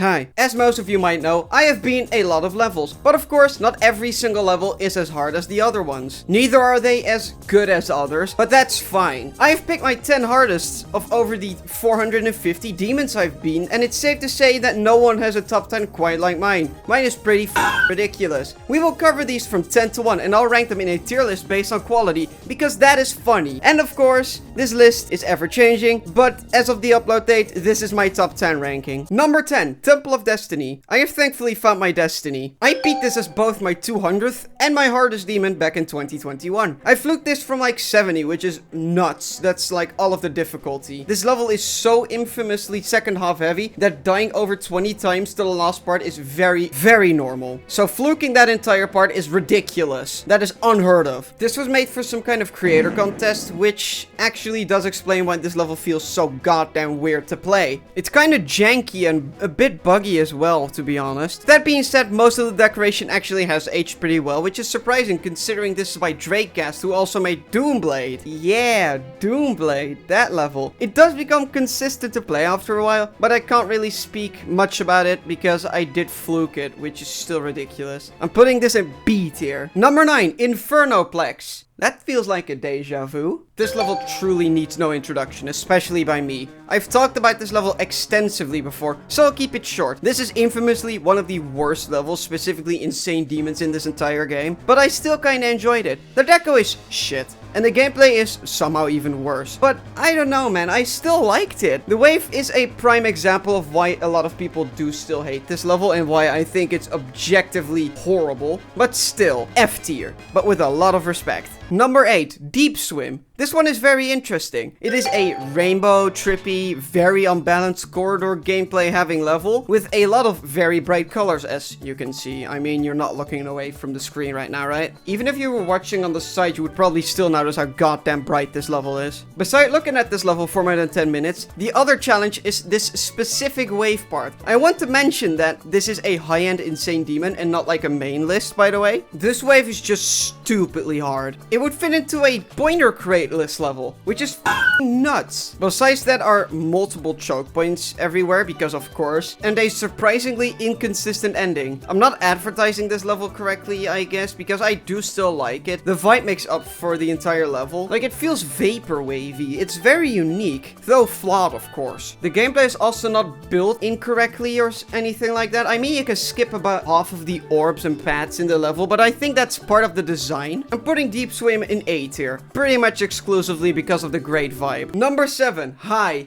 Hi. As most of you might know, I have been a lot of levels, but of course, not every single level is as hard as the other ones. Neither are they as good as others, but that's fine. I have picked my 10 hardest of over the 450 demons I've been, and it's safe to say that no one has a top 10 quite like mine. Mine is pretty ridiculous. We will cover these from 10 to 1, and I'll rank them in a tier list based on quality, because that is funny. And of course, this list is ever changing, but as of the upload date, this is my top 10 ranking. Number 10, Temple of Destiny. I have thankfully found my destiny. I beat this as both my 200th and my hardest demon back in 2021. I fluked this from like 70, which is nuts. That's like all of the difficulty. This level is so infamously second half heavy that dying over 20 times to the last part is very, very normal. So fluking that entire part is ridiculous. That is unheard of. This was made for some kind of creator contest, which actually does explain why this level feels so goddamn weird to play. It's kind of janky and a bit buggy as well, to be honest. That being said, most of the decoration actually has aged pretty well, which is surprising considering this is by Drakecast, who also made Doomblade. Yeah, Doomblade, that level. It does become consistent to play after a while, but I can't really speak much about it because I did fluke it, which is still ridiculous. I'm putting this in B tier. Number 9, Inferno Plex. That feels like a deja vu. This level truly needs no introduction, especially by me. I've talked about this level extensively before, so I'll keep it short. This is infamously one of the worst levels, specifically insane demons in this entire game, but I still kinda enjoyed it. The deco is shit, and the gameplay is somehow even worse. But I don't know, man, I still liked it. The wave is a prime example of why a lot of people do still hate this level and why I think it's objectively horrible, but still, F tier, but with a lot of respect. Number 8, Deep Swim. This one is very interesting. It is a rainbow, trippy, very unbalanced corridor gameplay having level with a lot of very bright colors, as you can see. I mean, you're not looking away from the screen right now, right? Even if you were watching on the side, you would probably still notice how goddamn bright this level is. Besides looking at this level for more than 10 minutes, the other challenge is this specific wave part. I want to mention that this is a high-end insane demon and not like a main list, by the way. This wave is just stupidly hard. It would fit into a pointer crate list level, which is nuts. Besides that are multiple choke points everywhere, because of course, and a surprisingly inconsistent ending. I'm not advertising this level correctly, I guess, because I do still like it. The vibe makes up for the entire level. Like, it feels vapor wavy. It's very unique, though flawed, of course. The gameplay is also not built incorrectly or anything like that. I mean, you can skip about half of the orbs and paths in the level, but I think that's part of the design. I'm putting Deep Swim in A tier, pretty much exclusively because of the great vibe. Number 7, High.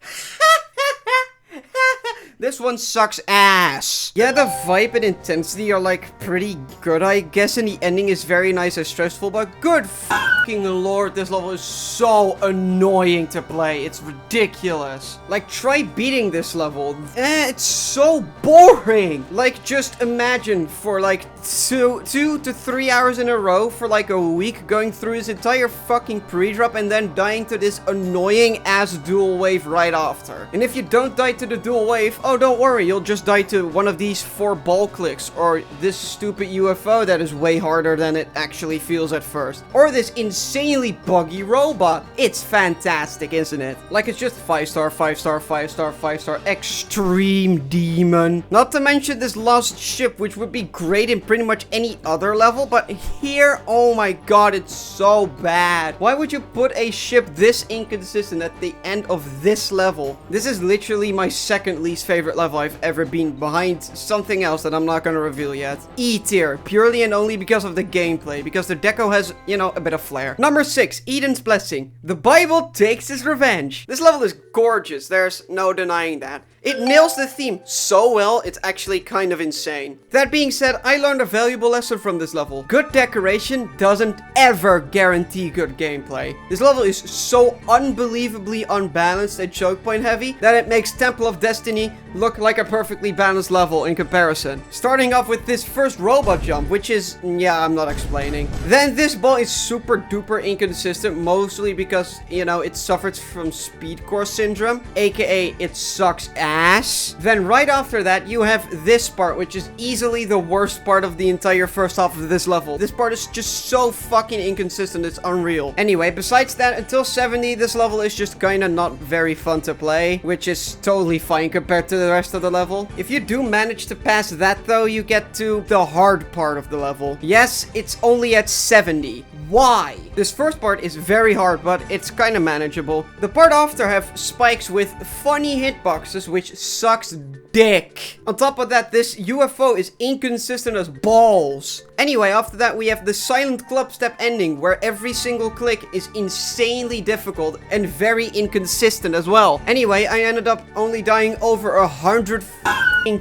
This one sucks ass. Yeah, the vibe and intensity are like pretty good, I guess, and the ending is very nice and stressful, but good fucking lord, this level is so annoying to play. It's ridiculous. Like, try beating this level. It's so boring. Like, just imagine for like 2 to 3 hours in a row for like a week going through this entire fucking pre-drop and then dying to this annoying ass dual wave right after. And if you don't die to the dual wave, oh, don't worry, you'll just die to one of these 4 ball clicks, or this stupid UFO that is way harder than it actually feels at first, or this insanely buggy robot. It's fantastic, isn't it? Like, it's just 5-star, 5-star, 5-star, 5-star, extreme demon. Not to mention this lost ship, which would be great in pretty much any other level, but here, oh my god, it's so bad. Why would you put a ship this inconsistent at the end of this level? This is literally my second least favorite level I've ever been, behind something else that I'm not gonna reveal yet. E tier, purely and only because of the gameplay, because the deco has, you know, a bit of flair. Number 6, Eden's Blessing. The Bible takes its revenge. This level is gorgeous, there's no denying that. It nails the theme so well, it's actually kind of insane. That being said, I learned a valuable lesson from this level. Good decoration doesn't ever guarantee good gameplay. This level is so unbelievably unbalanced and choke point heavy that it makes Temple of Destiny look like a perfectly balanced level in comparison. Starting off with this first robot jump, which is, yeah, I'm not explaining. Then this ball is super duper inconsistent, mostly because, you know, it suffers from speed core syndrome, aka it sucks ass pass. Then right after that, you have this part, which is easily the worst part of the entire first half of this level. This part is just so fucking inconsistent, it's unreal. Anyway, besides that, until 70, this level is just kinda not very fun to play, which is totally fine compared to the rest of the level. If you do manage to pass that though, you get to the hard part of the level. Yes, it's only at 70. Why? This first part is very hard, but it's kind of manageable. The part after have spikes with funny hitboxes, which sucks dick. On top of that, this UFO is inconsistent as balls. Anyway, after that, we have the silent club step ending, where every single click is insanely difficult and very inconsistent as well. Anyway, I ended up only dying over 100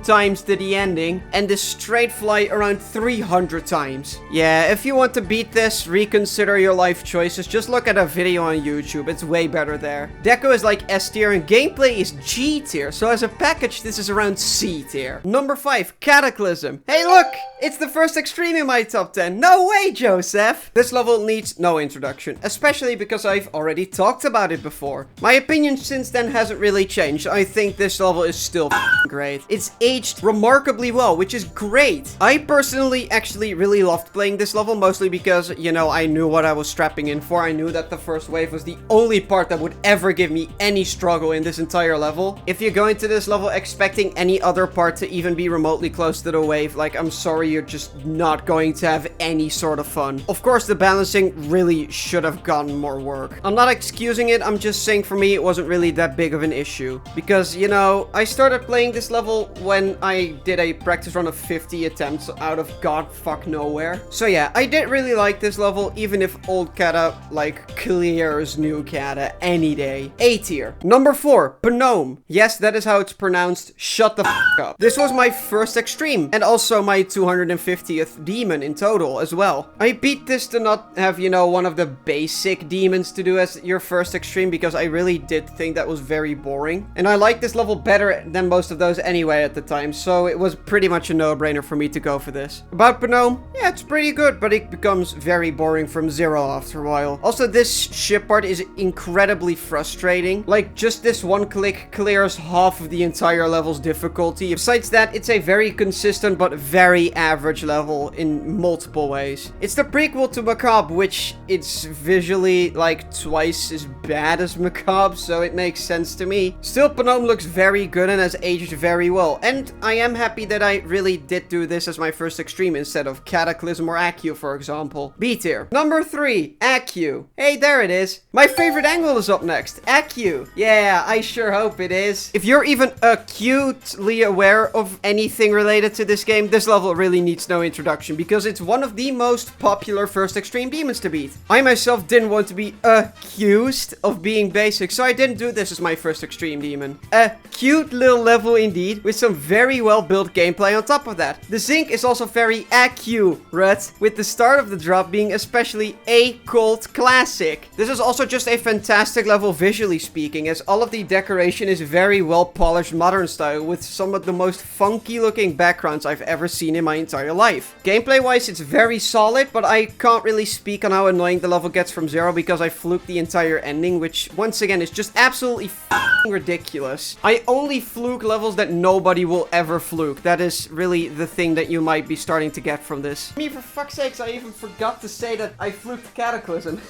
times to the ending, and the straight fly around 300 times. Yeah, if you want to beat this, reconsider your life choices. Just look at a video on YouTube. It's way better there. Deco is like S tier and gameplay is G tier. So as a package, this is around C tier. Number 5, Cataclysm. Hey, look! It's the first extreme in my top 10. No way, Joseph! This level needs no introduction, especially because I've already talked about it before. My opinion since then hasn't really changed. I think this level is still great. It's aged remarkably well, which is great. I personally actually really loved playing this level, mostly because, you know, I knew what I was strapping in for. I knew that the first wave was the only part that would ever give me any struggle in this entire level. If you go into this level expecting any other part to even be remotely close to the wave, like, I'm sorry, you're just not going to have any sort of fun. Of course, the balancing really should have gotten more work. I'm not excusing it, I'm just saying for me it wasn't really that big of an issue. Because, you know, I started playing this level when I did a practice run of 50 attempts out of godfuck nowhere. So yeah, I did really like this level, even if old Kata, like, clears new Kata any day. A tier. Number 4, Gnome. Yes, that is how it's pronounced. Shut the f up. This was my first extreme, and also my 250th demon in total as well. I beat this to not have, you know, one of the basic demons to do as your first extreme, because I really did think that was very boring. And I like this level better than most of those anyway at the time, so it was pretty much a no-brainer for me to go for this. About Gnome, yeah, it's pretty good, but it becomes very boring from zero after a while. Also, this ship part is incredibly frustrating. Like, just this one click clears half of the entire level's difficulty. Besides that, it's a very consistent but very average level in multiple ways. It's the prequel to Macabre, which it's visually like twice as bad as Macabre, so it makes sense to me. Still, Gnome looks very good and has aged very well, and I am happy that I really did do this as my first extreme instead of Cataclysm or Accu, for example. B tier. Number 3, Accu. Hey, there it is. My favorite angle is up next. Accu. Yeah, I sure hope it is. If you're even acutely aware of anything related to this game, this level really needs no introduction, because it's one of the most popular first extreme demons to beat. I myself didn't want to be accused of being basic, so I didn't do this as my first extreme demon. A cute little level indeed, with some very well built gameplay on top of that. The zinc is also very accurate, with the start of the drop being especially a cult classic. This is also just a fantastic level visually speaking, as all of the decoration is very well polished modern style, with some of the most funky looking backgrounds I've ever seen in my entire life. Gameplay wise, it's very solid, but I can't really speak on how annoying the level gets from zero, because I fluked the entire ending, which once again is just absolutely ridiculous. I only fluke levels that nobody will ever fluke. That is really the thing that you might be starting to get from this. I mean, for fuck's sakes, I even forgot to say that I fluked Cataclysm.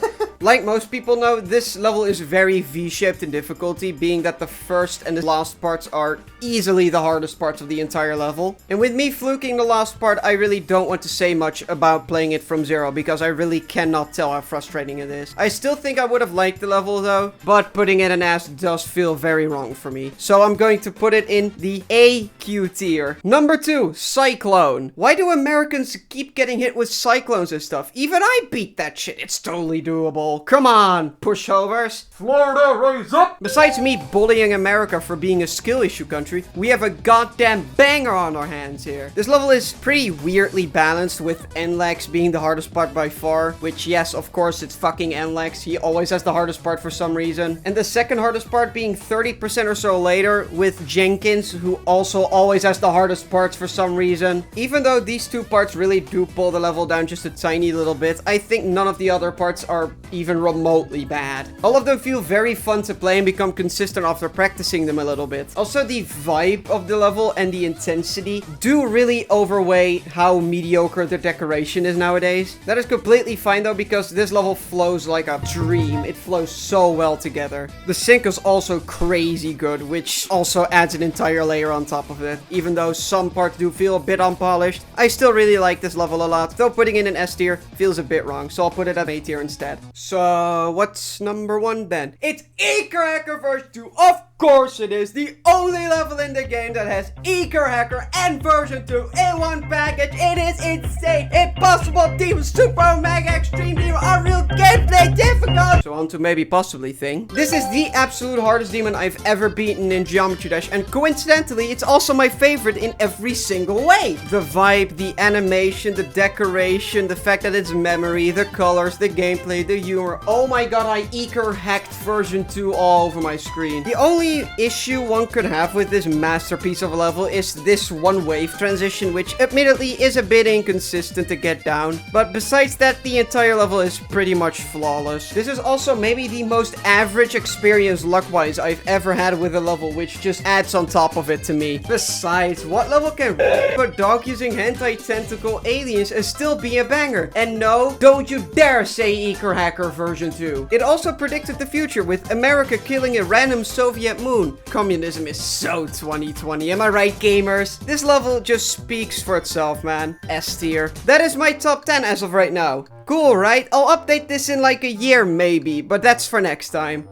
Like most people know, this level is very V-shaped in difficulty, being that the first and the last parts are easily the hardest parts of the entire level. And with me fluking the last part, I really don't want to say much about playing it from zero, because I really cannot tell how frustrating it is. I still think I would have liked the level though, but putting it in S does feel very wrong for me. So I'm going to put it in the AQ tier. Number 2, Cyclone. Why do Americans keep getting hit with cyclones and stuff? Even I beat that shit. It's totally doable. Come on, pushovers. Florida, raise up! Besides me bullying America for being a skill issue country, we have a goddamn banger on our hands here. This level is pretty weirdly balanced, with NLEX being the hardest part by far, which yes, of course, it's fucking NLEX. He always has the hardest part for some reason. And the second hardest part being 30% or so later, with Jenkins, who also always has the hardest parts for some reason. Even though these two parts really do pull the level down just a tiny little bit, I think none of the other parts are even even remotely bad. All of them feel very fun to play and become consistent after practicing them a little bit. Also, the vibe of the level and the intensity do really overweigh how mediocre the decoration is nowadays. That is completely fine though, because this level flows like a dream. It flows so well together. The sync is also crazy good, which also adds an entire layer on top of it. Even though some parts do feel a bit unpolished, I still really like this level a lot. Though putting it in S tier feels a bit wrong, so I'll put it at A tier instead. So what's number 1 then? It's Eco Hacker version 2. Of course it is. The only level in the game that has Eco Hacker and version 2 in one package. It is insane. Impossible Demon, Super Mega Extreme Demon, Unreal Gameplay Difficult. So on to maybe possibly thing. This is the absolute hardest demon I've ever beaten in Geometry Dash, and coincidentally it's also my favorite in every single way. The vibe, the animation, the decoration, the fact that it's memory, the colors, the gameplay, the humor. Oh my god, I Eco hacked version 2 all over my screen. The only issue one could have with this masterpiece of a level is this one wave transition, which admittedly is a bit inconsistent to get down, but besides that, the entire level is pretty much flawless. This is also maybe the most average experience luck-wise I've ever had with a level, which just adds on top of it to me. Besides, what level can a dog using hentai tentacle aliens and still be a banger? And no, don't you dare say Eco Hacker version 2. It also predicted the future with America killing a random Soviet moon. Communism is so 2020, am I right, gamers? This level just speaks for itself, man. S tier. That is my top 10 as of right now. Cool, right? I'll update this in like a year maybe, but that's for next time.